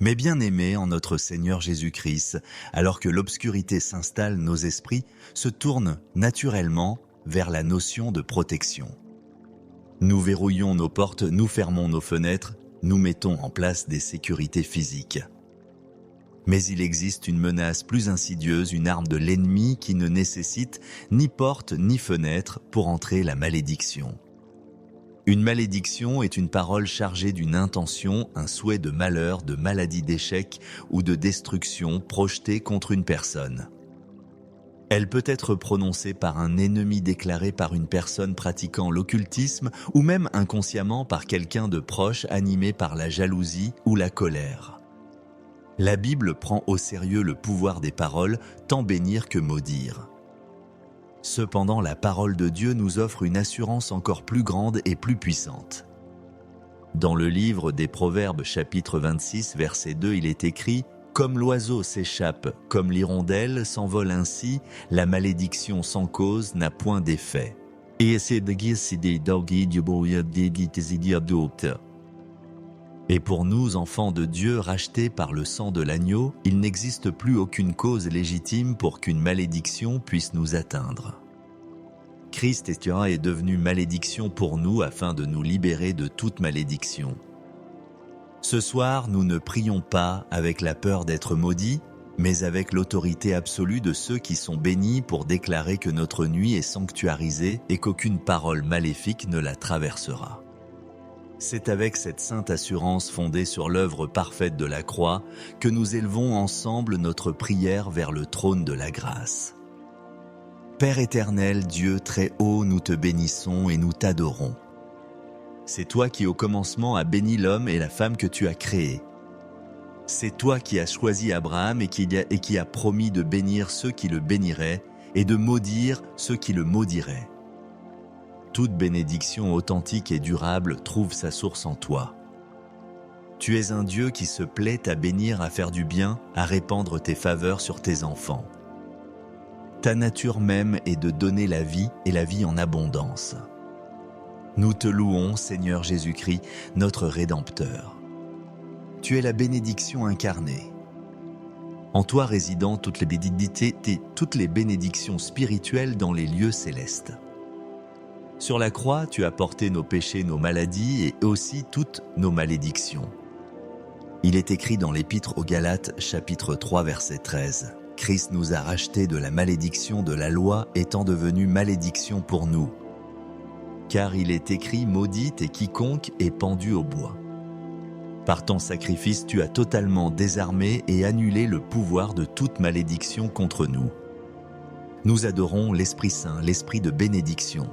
Mais bien-aimés en notre Seigneur Jésus-Christ, alors que l'obscurité s'installe, nos esprits se tournent naturellement vers la notion de protection. Nous verrouillons nos portes, nous fermons nos fenêtres, nous mettons en place des sécurités physiques. Mais il existe une menace plus insidieuse, une arme de l'ennemi qui ne nécessite ni porte ni fenêtre pour entrer la malédiction. Une malédiction est une parole chargée d'une intention, un souhait de malheur, de maladie, d'échec ou de destruction projetée contre une personne. Elle peut être prononcée par un ennemi déclaré par une personne pratiquant l'occultisme ou même inconsciemment par quelqu'un de proche animé par la jalousie ou la colère. La Bible prend au sérieux le pouvoir des paroles, tant bénir que maudire. Cependant, la parole de Dieu nous offre une assurance encore plus grande et plus puissante. Dans le livre des Proverbes, chapitre 26, verset 2, il est écrit « Comme l'oiseau s'échappe, comme l'hirondelle s'envole ainsi, la malédiction sans cause n'a point d'effet. » Et pour nous, enfants de Dieu rachetés par le sang de l'agneau, il n'existe plus aucune cause légitime pour qu'une malédiction puisse nous atteindre. Christ est devenu malédiction pour nous afin de nous libérer de toute malédiction. Ce soir, nous ne prions pas avec la peur d'être maudits, mais avec l'autorité absolue de ceux qui sont bénis pour déclarer que notre nuit est sanctuarisée et qu'aucune parole maléfique ne la traversera. C'est avec cette sainte assurance fondée sur l'œuvre parfaite de la croix que nous élevons ensemble notre prière vers le trône de la grâce. Père éternel, Dieu très haut, nous te bénissons et nous t'adorons. C'est toi qui au commencement as béni l'homme et la femme que tu as créés. C'est toi qui as choisi Abraham et qui as promis de bénir ceux qui le béniraient et de maudire ceux qui le maudiraient. Toute bénédiction authentique et durable trouve sa source en toi. Tu es un Dieu qui se plaît à bénir, à faire du bien, à répandre tes faveurs sur tes enfants. Ta nature même est de donner la vie et la vie en abondance. Nous te louons, Seigneur Jésus-Christ, notre Rédempteur. Tu es la bénédiction incarnée. En toi résident toutes les bénédictions spirituelles dans les lieux célestes. Sur la croix, tu as porté nos péchés, nos maladies et aussi toutes nos malédictions. Il est écrit dans l'Épître aux Galates, chapitre 3, verset 13. Christ nous a rachetés de la malédiction de la loi, étant devenu malédiction pour nous. Car il est écrit, maudite est quiconque est pendu au bois. Par ton sacrifice, tu as totalement désarmé et annulé le pouvoir de toute malédiction contre nous. Nous adorons l'Esprit Saint, l'Esprit de bénédiction.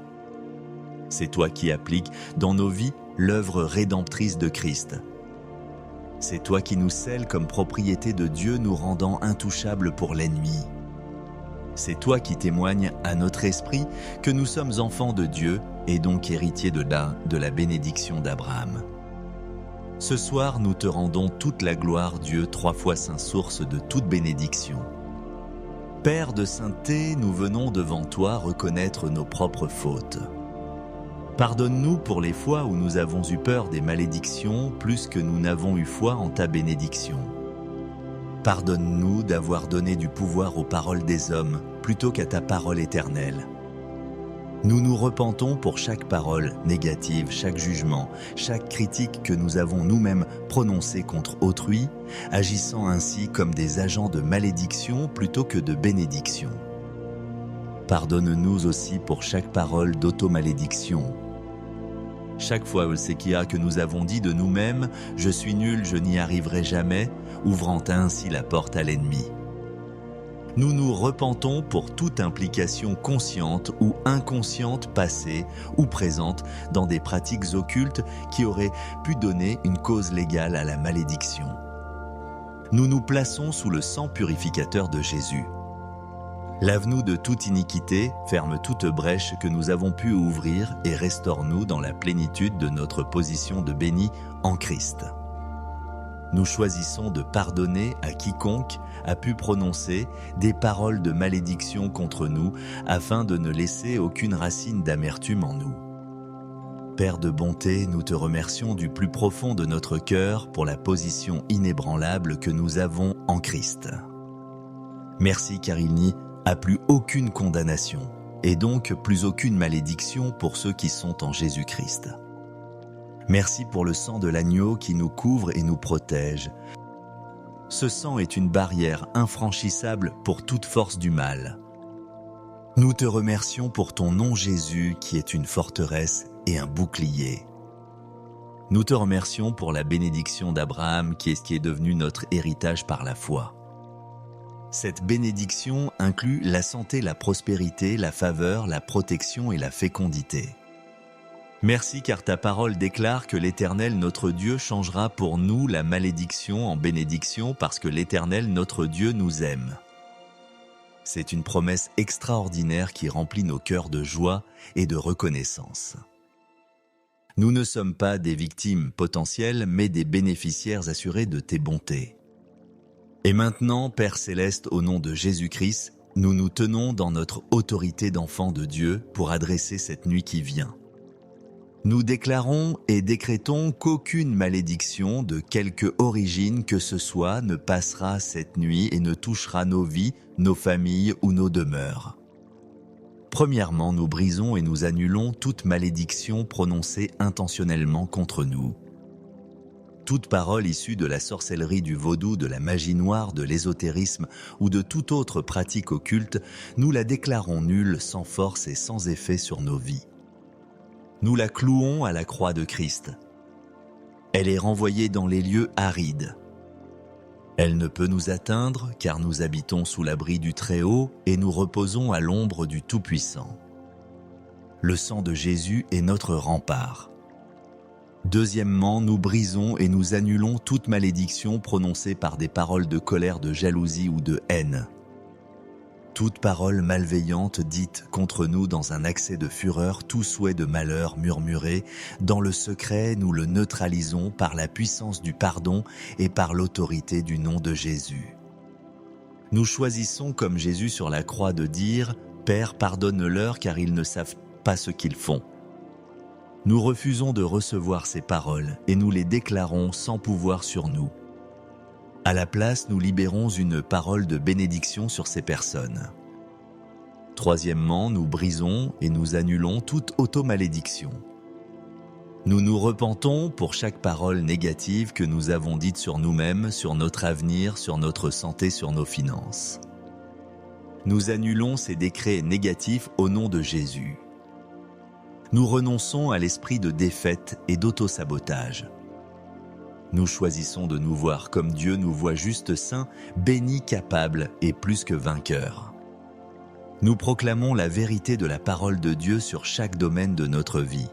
C'est toi qui appliques dans nos vies l'œuvre rédemptrice de Christ. C'est toi qui nous scelles comme propriété de Dieu, nous rendant intouchables pour l'ennemi. C'est toi qui témoignes à notre esprit que nous sommes enfants de Dieu et donc héritiers de la bénédiction d'Abraham. Ce soir, nous te rendons toute la gloire, Dieu, 3 fois saint, source de toute bénédiction. Père de sainteté, nous venons devant toi reconnaître nos propres fautes. Pardonne-nous pour les fois où nous avons eu peur des malédictions plus que nous n'avons eu foi en ta bénédiction. Pardonne-nous d'avoir donné du pouvoir aux paroles des hommes plutôt qu'à ta parole éternelle. Nous nous repentons pour chaque parole négative, chaque jugement, chaque critique que nous avons nous-mêmes prononcée contre autrui, agissant ainsi comme des agents de malédiction plutôt que de bénédiction. Pardonne-nous aussi pour chaque parole d'automalédiction. Chaque fois que nous avons dit de nous-mêmes « Je suis nul, je n'y arriverai jamais », ouvrant ainsi la porte à l'ennemi. Nous nous repentons pour toute implication consciente ou inconsciente passée ou présente dans des pratiques occultes qui auraient pu donner une cause légale à la malédiction. Nous nous plaçons sous le sang purificateur de Jésus. Lave-nous de toute iniquité, ferme toute brèche que nous avons pu ouvrir et restaure-nous dans la plénitude de notre position de béni en Christ. Nous choisissons de pardonner à quiconque a pu prononcer des paroles de malédiction contre nous afin de ne laisser aucune racine d'amertume en nous. Père de bonté, nous te remercions du plus profond de notre cœur pour la position inébranlable que nous avons en Christ. Merci car il n'y a plus aucune condamnation et donc plus aucune malédiction pour ceux qui sont en Jésus-Christ. Merci pour le sang de l'agneau qui nous couvre et nous protège. Ce sang est une barrière infranchissable pour toute force du mal. Nous te remercions pour ton nom Jésus qui est une forteresse et un bouclier. Nous te remercions pour la bénédiction d'Abraham qui est ce qui est devenu notre héritage par la foi. Cette bénédiction inclut la santé, la prospérité, la faveur, la protection et la fécondité. Merci car ta parole déclare que l'Éternel notre Dieu changera pour nous la malédiction en bénédiction parce que l'Éternel notre Dieu nous aime. C'est une promesse extraordinaire qui remplit nos cœurs de joie et de reconnaissance. Nous ne sommes pas des victimes potentielles, mais des bénéficiaires assurés de tes bontés. Et maintenant, Père Céleste, au nom de Jésus-Christ, nous nous tenons dans notre autorité d'enfants de Dieu pour adresser cette nuit qui vient. Nous déclarons et décrétons qu'aucune malédiction de quelque origine que ce soit ne passera cette nuit et ne touchera nos vies, nos familles ou nos demeures. Premièrement, nous brisons et nous annulons toute malédiction prononcée intentionnellement contre nous. Toute parole issue de la sorcellerie, du vaudou, de la magie noire, de l'ésotérisme ou de toute autre pratique occulte, nous la déclarons nulle, sans force et sans effet sur nos vies. Nous la clouons à la croix de Christ. Elle est renvoyée dans les lieux arides. Elle ne peut nous atteindre car nous habitons sous l'abri du Très-Haut et nous reposons à l'ombre du Tout-Puissant. Le sang de Jésus est notre rempart. Deuxièmement, nous brisons et nous annulons toute malédiction prononcée par des paroles de colère, de jalousie ou de haine. Toute parole malveillante dite contre nous dans un accès de fureur, tout souhait de malheur murmuré, dans le secret, nous le neutralisons par la puissance du pardon et par l'autorité du nom de Jésus. Nous choisissons comme Jésus sur la croix de dire « Père, pardonne-leur car ils ne savent pas ce qu'ils font ». Nous refusons de recevoir ces paroles et nous les déclarons sans pouvoir sur nous. À la place, nous libérons une parole de bénédiction sur ces personnes. Troisièmement, nous brisons et nous annulons toute automalédiction. Nous nous repentons pour chaque parole négative que nous avons dite sur nous-mêmes, sur notre avenir, sur notre santé, sur nos finances. Nous annulons ces décrets négatifs au nom de Jésus. Nous renonçons à l'esprit de défaite et d'autosabotage. Nous choisissons de nous voir comme Dieu nous voit juste saints, bénis, capables et plus que vainqueurs. Nous proclamons la vérité de la parole de Dieu sur chaque domaine de notre vie.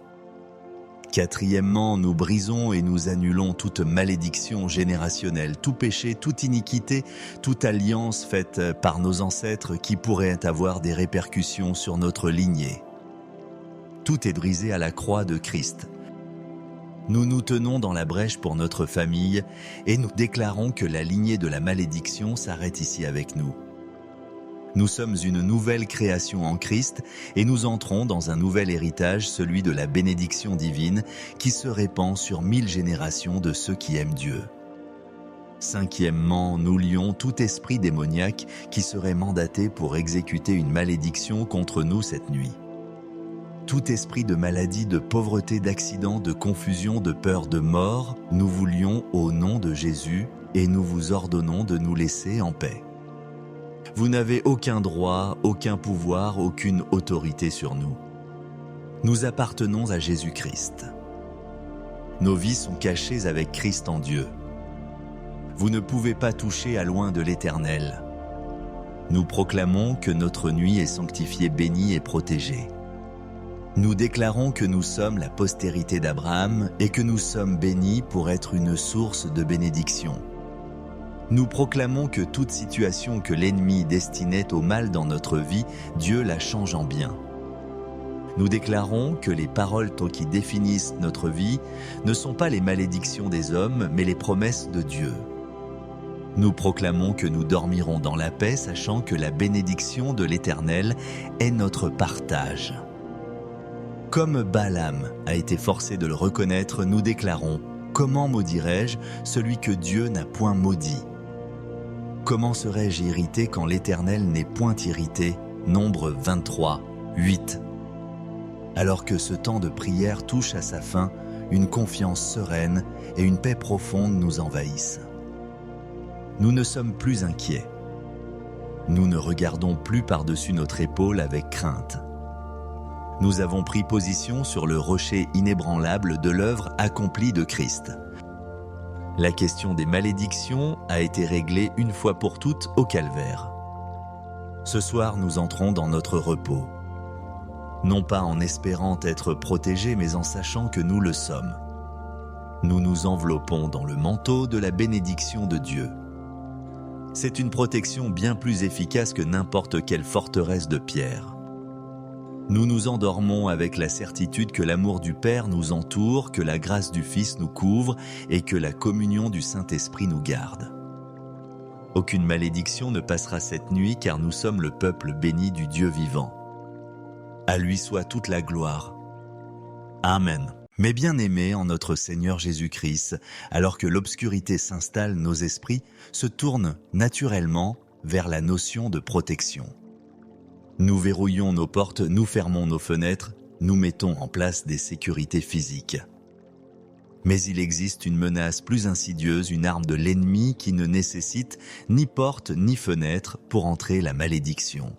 Quatrièmement, nous brisons et nous annulons toute malédiction générationnelle, tout péché, toute iniquité, toute alliance faite par nos ancêtres qui pourrait avoir des répercussions sur notre lignée. Tout est brisé à la croix de Christ. Nous nous tenons dans la brèche pour notre famille et nous déclarons que la lignée de la malédiction s'arrête ici avec nous. Nous sommes une nouvelle création en Christ et nous entrons dans un nouvel héritage, celui de la bénédiction divine qui se répand sur 1000 générations de ceux qui aiment Dieu. Cinquièmement, nous lions tout esprit démoniaque qui serait mandaté pour exécuter une malédiction contre nous cette nuit. Tout esprit de maladie, de pauvreté, d'accident, de confusion, de peur, de mort, nous vous lions au nom de Jésus et nous vous ordonnons de nous laisser en paix. Vous n'avez aucun droit, aucun pouvoir, aucune autorité sur nous. Nous appartenons à Jésus-Christ. Nos vies sont cachées avec Christ en Dieu. Vous ne pouvez pas toucher à loin de l'Éternel. Nous proclamons que notre nuit est sanctifiée, bénie et protégée. Nous déclarons que nous sommes la postérité d'Abraham et que nous sommes bénis pour être une source de bénédiction. Nous proclamons que toute situation que l'ennemi destinait au mal dans notre vie, Dieu la change en bien. Nous déclarons que les paroles qui définissent notre vie ne sont pas les malédictions des hommes, mais les promesses de Dieu. Nous proclamons que nous dormirons dans la paix, sachant que la bénédiction de l'Éternel est notre partage. Comme Balaam a été forcé de le reconnaître, nous déclarons « Comment maudirais-je celui que Dieu n'a point maudit ?» Comment serais-je irrité quand l'Éternel n'est point irrité? Nombre 23, 8. Alors que ce temps de prière touche à sa fin, une confiance sereine et une paix profonde nous envahissent. Nous ne sommes plus inquiets. Nous ne regardons plus par-dessus notre épaule avec crainte. Nous avons pris position sur le rocher inébranlable de l'œuvre accomplie de Christ. La question des malédictions a été réglée une fois pour toutes au calvaire. Ce soir, nous entrons dans notre repos. Non pas en espérant être protégés, mais en sachant que nous le sommes. Nous nous enveloppons dans le manteau de la bénédiction de Dieu. C'est une protection bien plus efficace que n'importe quelle forteresse de pierre. Nous nous endormons avec la certitude que l'amour du Père nous entoure, que la grâce du Fils nous couvre et que la communion du Saint-Esprit nous garde. Aucune malédiction ne passera cette nuit car nous sommes le peuple béni du Dieu vivant. À lui soit toute la gloire. Amen. Mes bien-aimés en notre Seigneur Jésus-Christ, alors que l'obscurité s'installe, nos esprits se tournent naturellement vers la notion de protection. Nous verrouillons nos portes, nous fermons nos fenêtres, nous mettons en place des sécurités physiques. Mais il existe une menace plus insidieuse, une arme de l'ennemi qui ne nécessite ni porte ni fenêtre pour entrer la malédiction.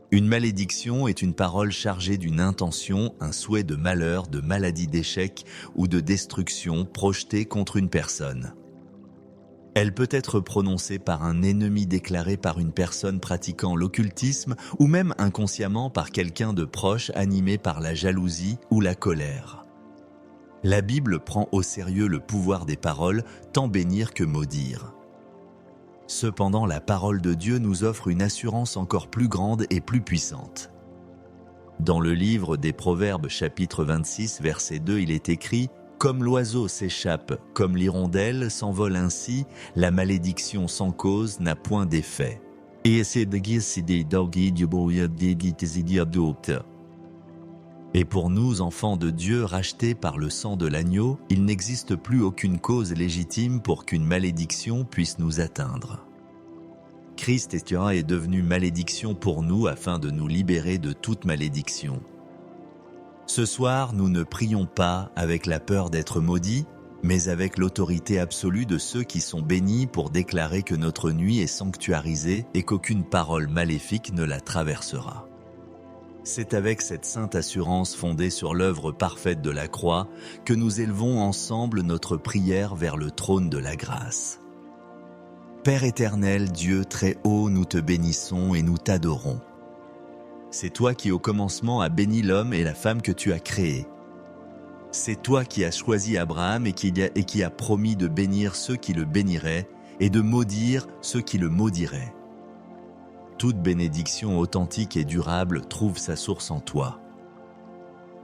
Une malédiction est une parole chargée d'une intention, un souhait de malheur, de maladie, d'échec ou de destruction projetée contre une personne. Elle peut être prononcée par un ennemi déclaré par une personne pratiquant l'occultisme ou même inconsciemment par quelqu'un de proche animé par la jalousie ou la colère. La Bible prend au sérieux le pouvoir des paroles, tant bénir que maudire. Cependant, la parole de Dieu nous offre une assurance encore plus grande et plus puissante. Dans le livre des Proverbes, chapitre 26, verset 2, il est écrit « Comme l'oiseau s'échappe, comme l'hirondelle s'envole ainsi, la malédiction sans cause n'a point d'effet. » Et pour nous, enfants de Dieu rachetés par le sang de l'agneau, il n'existe plus aucune cause légitime pour qu'une malédiction puisse nous atteindre. Christ est devenu malédiction pour nous afin de nous libérer de toute malédiction. Ce soir, nous ne prions pas avec la peur d'être maudits, mais avec l'autorité absolue de ceux qui sont bénis pour déclarer que notre nuit est sanctuarisée et qu'aucune parole maléfique ne la traversera. C'est avec cette sainte assurance fondée sur l'œuvre parfaite de la croix que nous élevons ensemble notre prière vers le trône de la grâce. Père éternel, Dieu très haut, nous te bénissons et nous t'adorons. C'est toi qui au commencement as béni l'homme et la femme que tu as créés. C'est toi qui as choisi Abraham et qui as promis de bénir ceux qui le béniraient et de maudire ceux qui le maudiraient. Toute bénédiction authentique et durable trouve sa source en toi.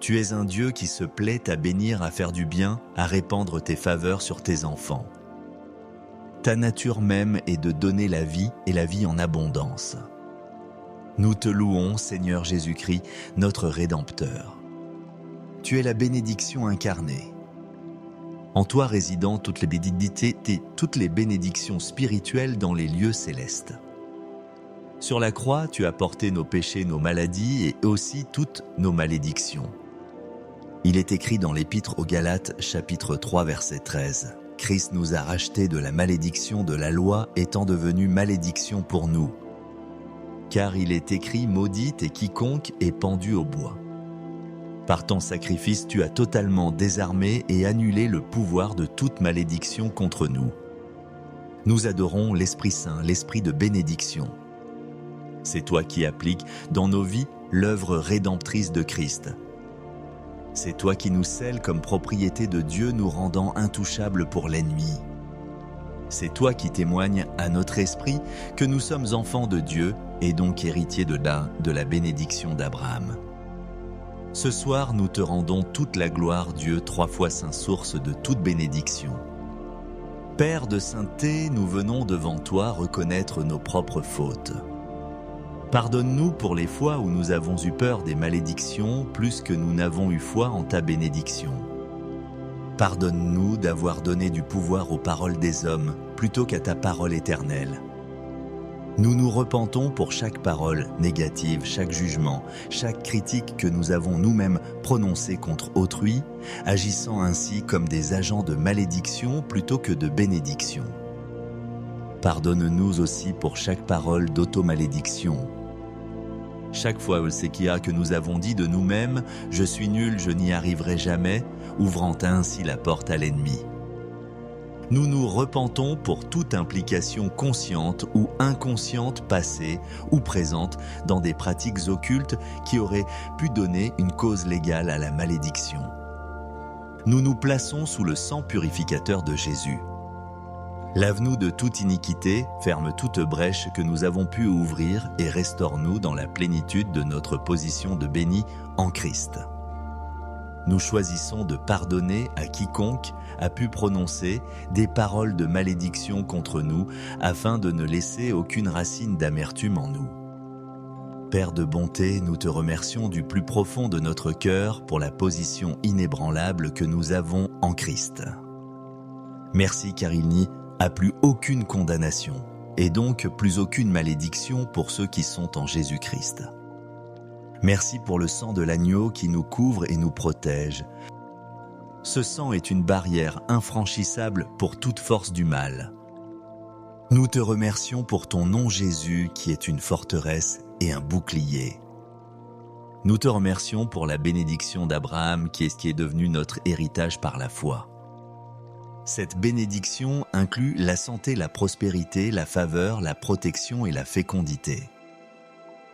Tu es un Dieu qui se plaît à bénir, à faire du bien, à répandre tes faveurs sur tes enfants. Ta nature même est de donner la vie et la vie en abondance. Nous te louons, Seigneur Jésus-Christ, notre Rédempteur. Tu es la bénédiction incarnée. En toi résident toutes les bénédictions spirituelles dans les lieux célestes. Sur la croix, tu as porté nos péchés, nos maladies et aussi toutes nos malédictions. Il est écrit dans l'Épître aux Galates, chapitre 3, verset 13. Christ nous a rachetés de la malédiction de la loi, étant devenu malédiction pour nous. Car il est écrit, maudite est quiconque est pendu au bois. Par ton sacrifice, tu as totalement désarmé et annulé le pouvoir de toute malédiction contre nous. Nous adorons l'Esprit Saint, l'Esprit de bénédiction. C'est toi qui appliques dans nos vies l'œuvre rédemptrice de Christ. C'est toi qui nous scelles comme propriété de Dieu, nous rendant intouchables pour l'ennemi. C'est toi qui témoignes à notre esprit que nous sommes enfants de Dieu et donc héritiers de la bénédiction d'Abraham. Ce soir, nous te rendons toute la gloire, Dieu, 3 fois saint, source de toute bénédiction. Père de sainteté, nous venons devant toi reconnaître nos propres fautes. Pardonne-nous pour les fois où nous avons eu peur des malédictions plus que nous n'avons eu foi en ta bénédiction. Pardonne-nous d'avoir donné du pouvoir aux paroles des hommes plutôt qu'à ta parole éternelle. Nous nous repentons pour chaque parole négative, chaque jugement, chaque critique que nous avons nous-mêmes prononcée contre autrui, agissant ainsi comme des agents de malédiction plutôt que de bénédiction. Pardonne-nous aussi pour chaque parole d'automalédiction. Chaque fois, Olsekia, que nous avons dit de nous-mêmes « Je suis nul, je n'y arriverai jamais », ouvrant ainsi la porte à l'ennemi. Nous nous repentons pour toute implication consciente ou inconsciente passée ou présente dans des pratiques occultes qui auraient pu donner une cause légale à la malédiction. Nous nous plaçons sous le sang purificateur de Jésus. Lave-nous de toute iniquité, ferme toute brèche que nous avons pu ouvrir et restaure-nous dans la plénitude de notre position de béni en Christ. Nous choisissons de pardonner à quiconque a pu prononcer des paroles de malédiction contre nous afin de ne laisser aucune racine d'amertume en nous. Père de bonté, nous te remercions du plus profond de notre cœur pour la position inébranlable que nous avons en Christ. Merci car il n'y a plus aucune condamnation et donc plus aucune malédiction pour ceux qui sont en Jésus-Christ. Merci pour le sang de l'agneau qui nous couvre et nous protège. Ce sang est une barrière infranchissable pour toute force du mal. Nous te remercions pour ton nom Jésus qui est une forteresse et un bouclier. Nous te remercions pour la bénédiction d'Abraham qui est devenu notre héritage par la foi. Cette bénédiction inclut la santé, la prospérité, la faveur, la protection et la fécondité.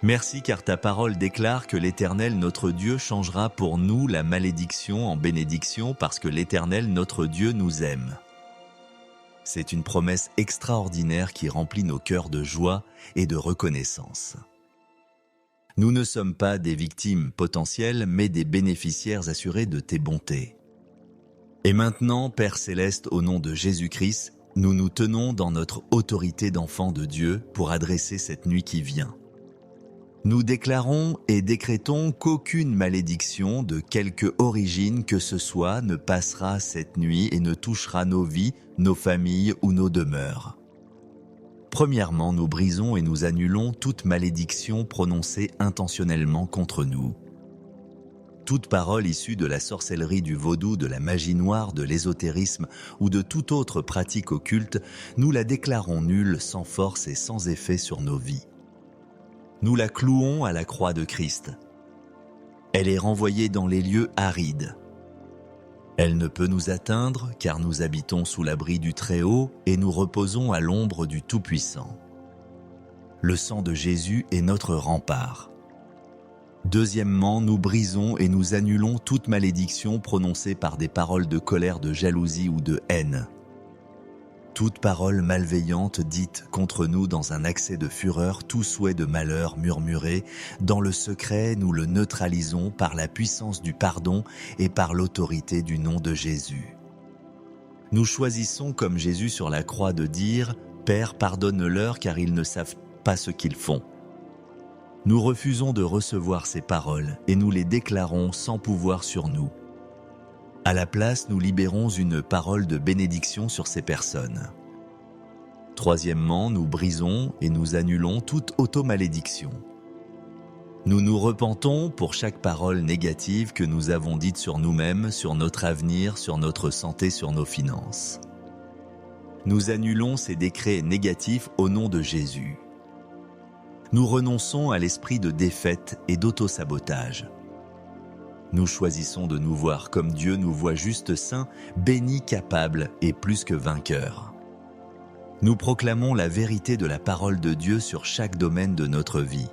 Merci car ta parole déclare que l'Éternel notre Dieu changera pour nous la malédiction en bénédiction parce que l'Éternel notre Dieu nous aime. C'est une promesse extraordinaire qui remplit nos cœurs de joie et de reconnaissance. Nous ne sommes pas des victimes potentielles mais des bénéficiaires assurés de tes bontés. Et maintenant, Père Céleste, au nom de Jésus-Christ, nous nous tenons dans notre autorité d'enfants de Dieu pour adresser cette nuit qui vient. Nous déclarons et décrétons qu'aucune malédiction de quelque origine que ce soit ne passera cette nuit et ne touchera nos vies, nos familles ou nos demeures. Premièrement, nous brisons et nous annulons toute malédiction prononcée intentionnellement contre nous. Toute parole issue de la sorcellerie, du vaudou, de la magie noire, de l'ésotérisme ou de toute autre pratique occulte, nous la déclarons nulle, sans force et sans effet sur nos vies. Nous la clouons à la croix de Christ. Elle est renvoyée dans les lieux arides. Elle ne peut nous atteindre car nous habitons sous l'abri du Très-Haut et nous reposons à l'ombre du Tout-Puissant. Le sang de Jésus est notre rempart. Deuxièmement, nous brisons et nous annulons toute malédiction prononcée par des paroles de colère, de jalousie ou de haine. Toute parole malveillante dite contre nous dans un accès de fureur, tout souhait de malheur murmuré, dans le secret, nous le neutralisons par la puissance du pardon et par l'autorité du nom de Jésus. Nous choisissons comme Jésus sur la croix de dire « Père, pardonne-leur car ils ne savent pas ce qu'ils font ». Nous refusons de recevoir ces paroles et nous les déclarons sans pouvoir sur nous. À la place, nous libérons une parole de bénédiction sur ces personnes. Troisièmement, nous brisons et nous annulons toute automalédiction. Nous nous repentons pour chaque parole négative que nous avons dite sur nous-mêmes, sur notre avenir, sur notre santé, sur nos finances. Nous annulons ces décrets négatifs au nom de Jésus. Nous renonçons à l'esprit de défaite et d'autosabotage. Nous choisissons de nous voir comme Dieu nous voit juste saints, bénis, capables et plus que vainqueurs. Nous proclamons la vérité de la parole de Dieu sur chaque domaine de notre vie.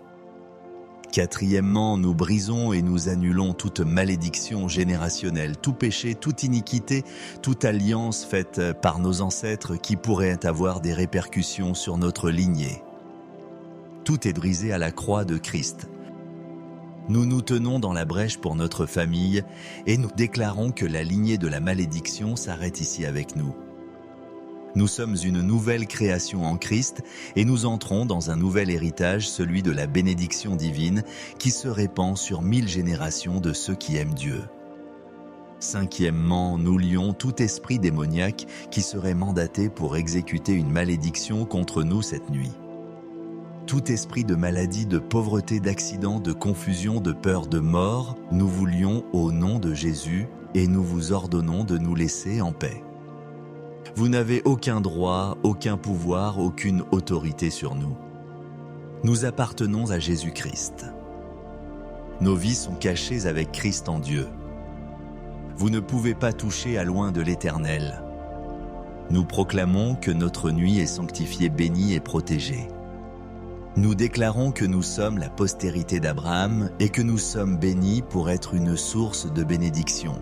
Quatrièmement, nous brisons et nous annulons toute malédiction générationnelle, tout péché, toute iniquité, toute alliance faite par nos ancêtres qui pourrait avoir des répercussions sur notre lignée. Tout est brisé à la croix de Christ. Nous nous tenons dans la brèche pour notre famille et nous déclarons que la lignée de la malédiction s'arrête ici avec nous. Nous sommes une nouvelle création en Christ et nous entrons dans un nouvel héritage, celui de la bénédiction divine qui se répand sur 1000 générations de ceux qui aiment Dieu. Cinquièmement, nous lions tout esprit démoniaque qui serait mandaté pour exécuter une malédiction contre nous cette nuit. Tout esprit de maladie, de pauvreté, d'accident, de confusion, de peur, de mort, nous vous lions au nom de Jésus et nous vous ordonnons de nous laisser en paix. Vous n'avez aucun droit, aucun pouvoir, aucune autorité sur nous. Nous appartenons à Jésus-Christ. Nos vies sont cachées avec Christ en Dieu. Vous ne pouvez pas toucher à loin de l'Éternel. Nous proclamons que notre nuit est sanctifiée, bénie et protégée. Nous déclarons que nous sommes la postérité d'Abraham et que nous sommes bénis pour être une source de bénédiction.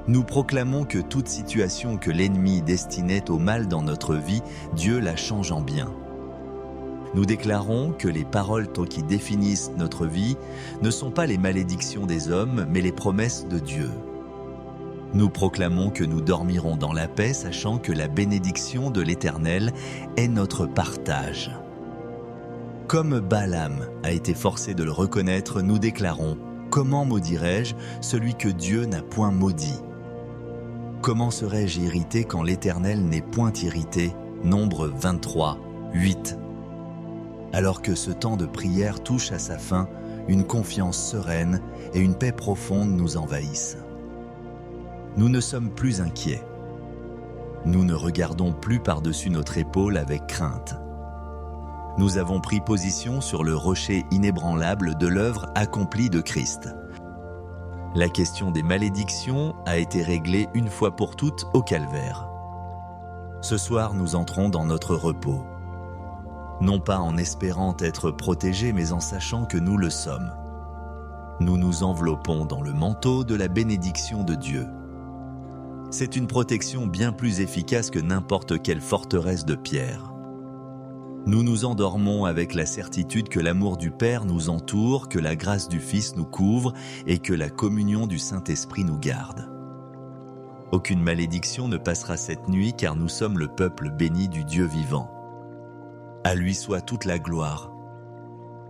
Nous proclamons que toute situation que l'ennemi destinait au mal dans notre vie, Dieu la change en bien. Nous déclarons que les paroles qui définissent notre vie ne sont pas les malédictions des hommes, mais les promesses de Dieu. Nous proclamons que nous dormirons dans la paix, sachant que la bénédiction de l'Éternel est notre partage. Comme Balaam a été forcé de le reconnaître, nous déclarons « Comment maudirais-je celui que Dieu n'a point maudit ?» Comment serais-je irrité quand l'Éternel n'est point irrité? Nombre 23, 8. Alors que ce temps de prière touche à sa fin, une confiance sereine et une paix profonde nous envahissent. Nous ne sommes plus inquiets. Nous ne regardons plus par-dessus notre épaule avec crainte. Nous avons pris position sur le rocher inébranlable de l'œuvre accomplie de Christ. La question des malédictions a été réglée une fois pour toutes au calvaire. Ce soir, nous entrons dans notre repos. Non pas en espérant être protégés, mais en sachant que nous le sommes. Nous nous enveloppons dans le manteau de la bénédiction de Dieu. C'est une protection bien plus efficace que n'importe quelle forteresse de pierre. Nous nous endormons avec la certitude que l'amour du Père nous entoure, que la grâce du Fils nous couvre et que la communion du Saint-Esprit nous garde. Aucune malédiction ne passera cette nuit car nous sommes le peuple béni du Dieu vivant. À lui soit toute la gloire.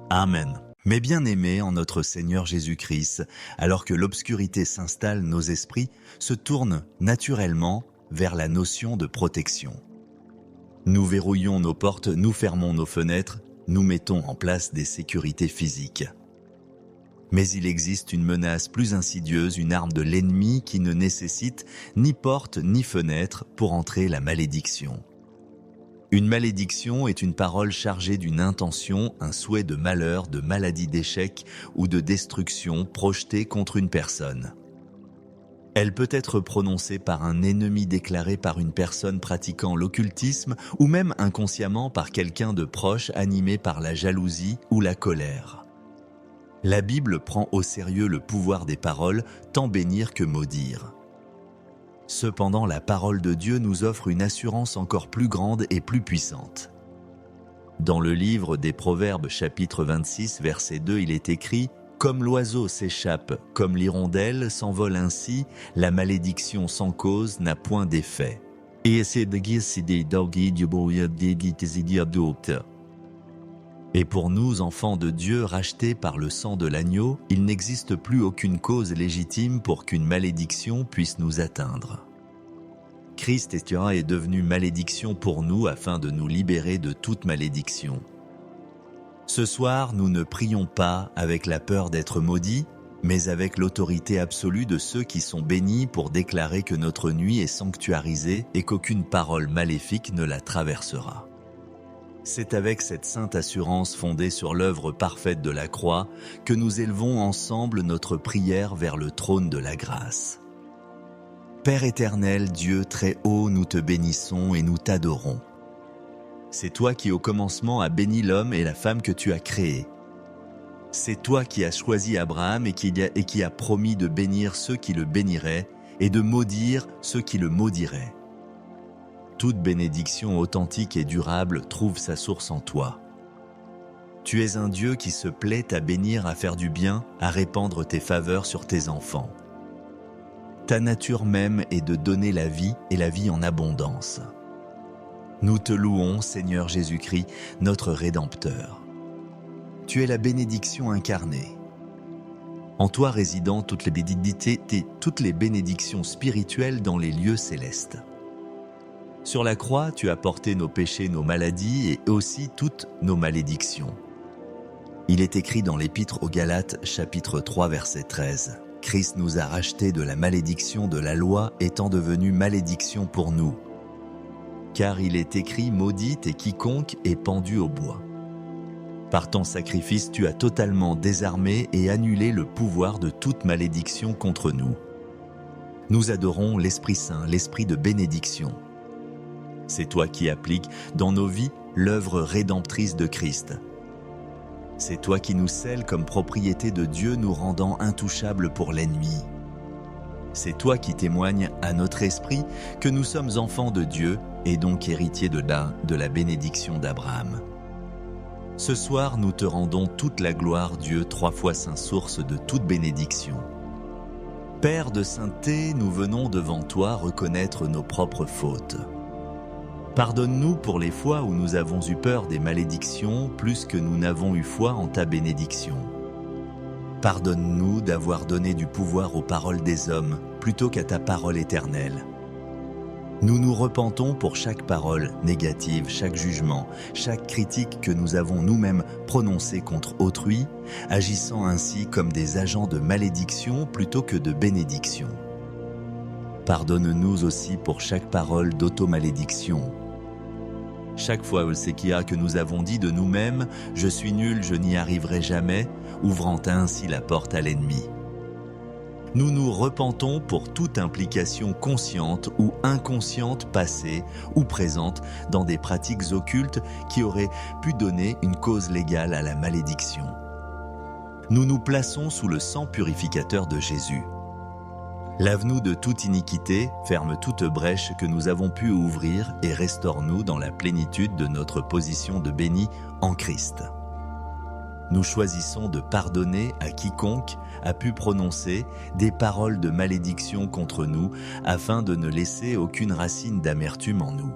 Amen. Mes bien-aimés en notre Seigneur Jésus-Christ, alors que l'obscurité s'installe, nos esprits se tournent naturellement vers la notion de protection. Nous verrouillons nos portes, nous fermons nos fenêtres, nous mettons en place des sécurités physiques. Mais il existe une menace plus insidieuse, une arme de l'ennemi qui ne nécessite ni porte ni fenêtre pour entrer la malédiction. Une malédiction est une parole chargée d'une intention, un souhait de malheur, de maladie, d'échec ou de destruction projetée contre une personne. Elle peut être prononcée par un ennemi déclaré par une personne pratiquant l'occultisme ou même inconsciemment par quelqu'un de proche animé par la jalousie ou la colère. La Bible prend au sérieux le pouvoir des paroles, tant bénir que maudire. Cependant, la parole de Dieu nous offre une assurance encore plus grande et plus puissante. Dans le livre des Proverbes, chapitre 26, verset 2, il est écrit « Comme l'oiseau s'échappe, comme l'hirondelle s'envole ainsi, la malédiction sans cause n'a point d'effet. » Et pour nous, enfants de Dieu rachetés par le sang de l'agneau, il n'existe plus aucune cause légitime pour qu'une malédiction puisse nous atteindre. Christ est devenu malédiction pour nous afin de nous libérer de toute malédiction. Ce soir, nous ne prions pas avec la peur d'être maudits, mais avec l'autorité absolue de ceux qui sont bénis pour déclarer que notre nuit est sanctuarisée et qu'aucune parole maléfique ne la traversera. C'est avec cette sainte assurance fondée sur l'œuvre parfaite de la croix que nous élevons ensemble notre prière vers le trône de la grâce. Père éternel, Dieu très haut, nous te bénissons et nous t'adorons. C'est toi qui au commencement as béni l'homme et la femme que tu as créés. C'est toi qui as choisi Abraham et qui as promis de bénir ceux qui le béniraient et de maudire ceux qui le maudiraient. Toute bénédiction authentique et durable trouve sa source en toi. Tu es un Dieu qui se plaît à bénir, à faire du bien, à répandre tes faveurs sur tes enfants. Ta nature même est de donner la vie et la vie en abondance. Nous te louons, Seigneur Jésus-Christ, notre Rédempteur. Tu es la bénédiction incarnée. En toi résident toutes les bénédictions spirituelles dans les lieux célestes. Sur la croix, tu as porté nos péchés, nos maladies et aussi toutes nos malédictions. Il est écrit dans l'Épître aux Galates, chapitre 3, verset 13. Christ nous a rachetés de la malédiction de la loi, étant devenu malédiction pour nous. Car il est écrit, maudite est quiconque est pendu au bois. Par ton sacrifice, tu as totalement désarmé et annulé le pouvoir de toute malédiction contre nous. Nous adorons l'Esprit Saint, l'Esprit de bénédiction. C'est toi qui appliques dans nos vies l'œuvre rédemptrice de Christ. C'est toi qui nous scelles comme propriété de Dieu, nous rendant intouchables pour l'ennemi. C'est toi qui témoignes à notre esprit que nous sommes enfants de Dieu et donc héritiers de la bénédiction d'Abraham. Ce soir, nous te rendons toute la gloire, Dieu, 3 fois saint, source de toute bénédiction. Père de sainteté, nous venons devant toi reconnaître nos propres fautes. Pardonne-nous pour les fois où nous avons eu peur des malédictions plus que nous n'avons eu foi en ta bénédiction. Pardonne-nous d'avoir donné du pouvoir aux paroles des hommes plutôt qu'à ta parole éternelle. Nous nous repentons pour chaque parole négative, chaque jugement, chaque critique que nous avons nous-mêmes prononcée contre autrui, agissant ainsi comme des agents de malédiction plutôt que de bénédiction. Pardonne-nous aussi pour chaque parole d'automalédiction. Chaque fois, Olsekia, que nous avons dit de nous-mêmes « Je suis nul, je n'y arriverai jamais », ouvrant ainsi la porte à l'ennemi. Nous nous repentons pour toute implication consciente ou inconsciente passée ou présente dans des pratiques occultes qui auraient pu donner une cause légale à la malédiction. Nous nous plaçons sous le sang purificateur de Jésus. Lave-nous de toute iniquité, ferme toute brèche que nous avons pu ouvrir et restaure-nous dans la plénitude de notre position de béni en Christ. Nous choisissons de pardonner à quiconque a pu prononcer des paroles de malédiction contre nous afin de ne laisser aucune racine d'amertume en nous.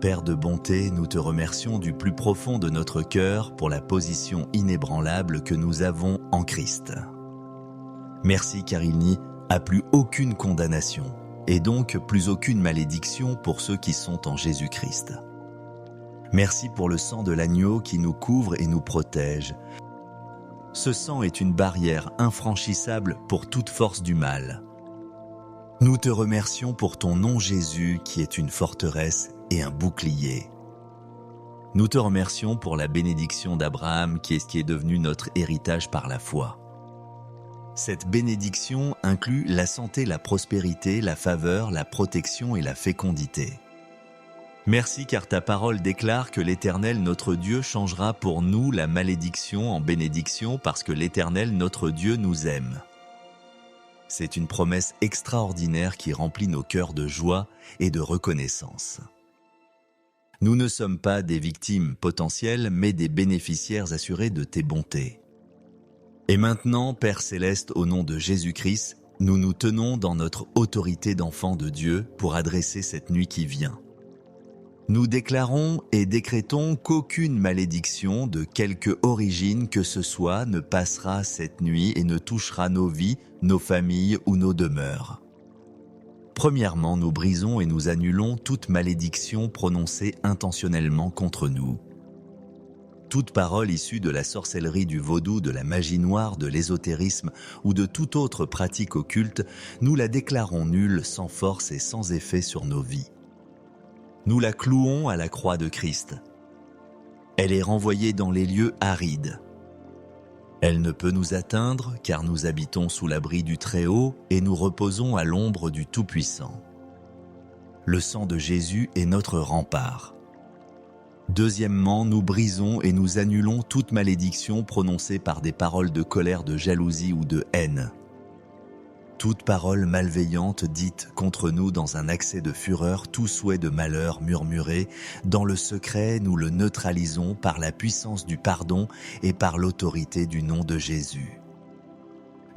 Père de bonté, nous te remercions du plus profond de notre cœur pour la position inébranlable que nous avons en Christ. Merci car il n'y a plus aucune condamnation et donc plus aucune malédiction pour ceux qui sont en Jésus-Christ. Merci pour le sang de l'agneau qui nous couvre et nous protège. Ce sang est une barrière infranchissable pour toute force du mal. Nous te remercions pour ton nom Jésus qui est une forteresse et un bouclier. Nous te remercions pour la bénédiction d'Abraham qui est devenu notre héritage par la foi. Cette bénédiction inclut la santé, la prospérité, la faveur, la protection et la fécondité. Merci car ta parole déclare que l'Éternel notre Dieu changera pour nous la malédiction en bénédiction parce que l'Éternel notre Dieu nous aime. C'est une promesse extraordinaire qui remplit nos cœurs de joie et de reconnaissance. Nous ne sommes pas des victimes potentielles mais des bénéficiaires assurés de tes bontés. Et maintenant, Père Céleste, au nom de Jésus-Christ, nous nous tenons dans notre autorité d'enfants de Dieu pour adresser cette nuit qui vient. Nous déclarons et décrétons qu'aucune malédiction de quelque origine que ce soit ne passera cette nuit et ne touchera nos vies, nos familles ou nos demeures. Premièrement, nous brisons et nous annulons toute malédiction prononcée intentionnellement contre nous. Toute parole issue de la sorcellerie, du vaudou, de la magie noire, de l'ésotérisme ou de toute autre pratique occulte, nous la déclarons nulle, sans force et sans effet sur nos vies. Nous la clouons à la croix de Christ. Elle est renvoyée dans les lieux arides. Elle ne peut nous atteindre car nous habitons sous l'abri du Très-Haut et nous reposons à l'ombre du Tout-Puissant. Le sang de Jésus est notre rempart. Deuxièmement, nous brisons et nous annulons toute malédiction prononcée par des paroles de colère, de jalousie ou de haine. Toute parole malveillante dite contre nous dans un accès de fureur, tout souhait de malheur murmuré, dans le secret, nous le neutralisons par la puissance du pardon et par l'autorité du nom de Jésus.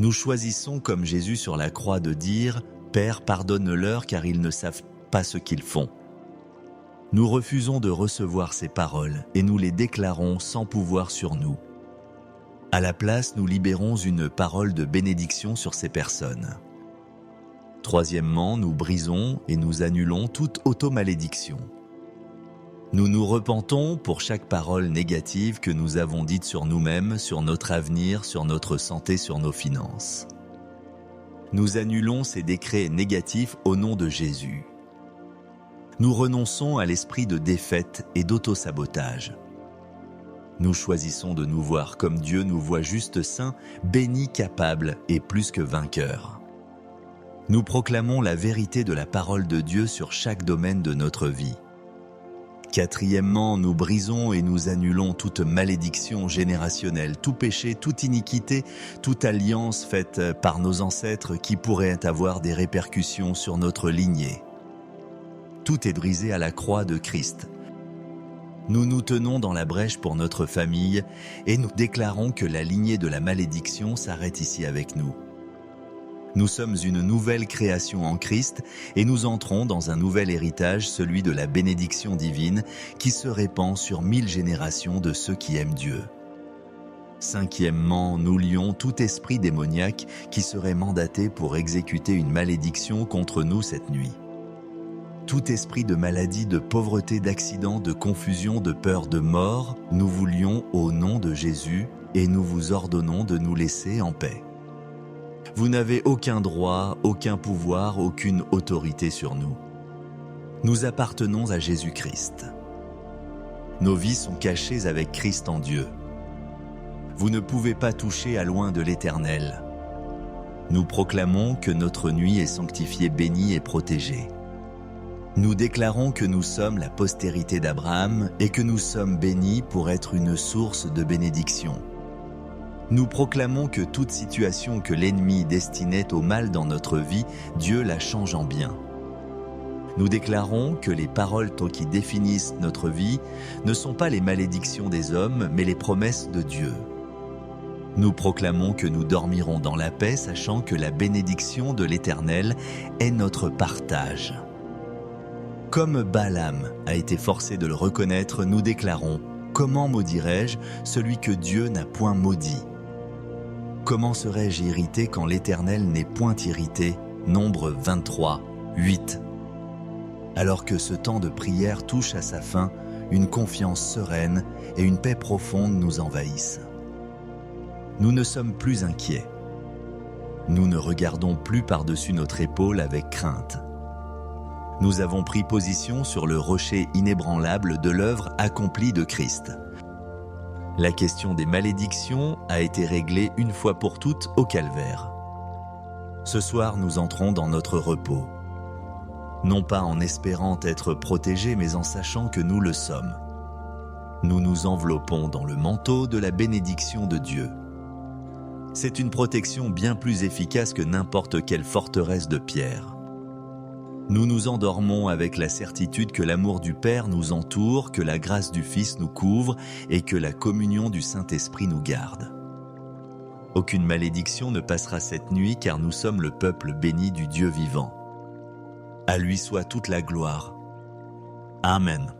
Nous choisissons comme Jésus sur la croix de dire « Père, pardonne-leur car ils ne savent pas ce qu'ils font ». Nous refusons de recevoir ces paroles et nous les déclarons sans pouvoir sur nous. À la place, nous libérons une parole de bénédiction sur ces personnes. Troisièmement, nous brisons et nous annulons toute automalédiction. Nous nous repentons pour chaque parole négative que nous avons dite sur nous-mêmes, sur notre avenir, sur notre santé, sur nos finances. Nous annulons ces décrets négatifs au nom de Jésus. Nous renonçons à l'esprit de défaite et d'auto-sabotage. Nous choisissons de nous voir comme Dieu nous voit, juste, saints, bénis, capables et plus que vainqueurs. Nous proclamons la vérité de la parole de Dieu sur chaque domaine de notre vie. Quatrièmement, nous brisons et nous annulons toute malédiction générationnelle, tout péché, toute iniquité, toute alliance faite par nos ancêtres qui pourrait avoir des répercussions sur notre lignée. Tout est brisé à la croix de Christ. Nous nous tenons dans la brèche pour notre famille et nous déclarons que la lignée de la malédiction s'arrête ici avec nous. Nous sommes une nouvelle création en Christ et nous entrons dans un nouvel héritage, celui de la bénédiction divine qui se répand sur 1000 générations de ceux qui aiment Dieu. Cinquièmement, nous lions tout esprit démoniaque qui serait mandaté pour exécuter une malédiction contre nous cette nuit. Tout esprit de maladie, de pauvreté, d'accident, de confusion, de peur, de mort, nous vous lions au nom de Jésus et nous vous ordonnons de nous laisser en paix. Vous n'avez aucun droit, aucun pouvoir, aucune autorité sur nous. Nous appartenons à Jésus-Christ. Nos vies sont cachées avec Christ en Dieu. Vous ne pouvez pas toucher à loin de l'Éternel. Nous proclamons que notre nuit est sanctifiée, bénie et protégée. Nous déclarons que nous sommes la postérité d'Abraham et que nous sommes bénis pour être une source de bénédiction. Nous proclamons que toute situation que l'ennemi destinait au mal dans notre vie, Dieu la change en bien. Nous déclarons que les paroles qui définissent notre vie ne sont pas les malédictions des hommes, mais les promesses de Dieu. Nous proclamons que nous dormirons dans la paix, sachant que la bénédiction de l'Éternel est notre partage. Comme Balaam a été forcé de le reconnaître, nous déclarons « Comment maudirais-je celui que Dieu n'a point maudit ?» Comment serais-je irrité quand l'Éternel n'est point irrité? Nombre 23, 8. Alors que ce temps de prière touche à sa fin, une confiance sereine et une paix profonde nous envahissent. Nous ne sommes plus inquiets. Nous ne regardons plus par-dessus notre épaule avec crainte. Nous avons pris position sur le rocher inébranlable de l'œuvre accomplie de Christ. La question des malédictions a été réglée une fois pour toutes au calvaire. Ce soir, nous entrons dans notre repos. Non pas en espérant être protégés, mais en sachant que nous le sommes. Nous nous enveloppons dans le manteau de la bénédiction de Dieu. C'est une protection bien plus efficace que n'importe quelle forteresse de pierre. Nous nous endormons avec la certitude que l'amour du Père nous entoure, que la grâce du Fils nous couvre et que la communion du Saint-Esprit nous garde. Aucune malédiction ne passera cette nuit car nous sommes le peuple béni du Dieu vivant. À lui soit toute la gloire. Amen.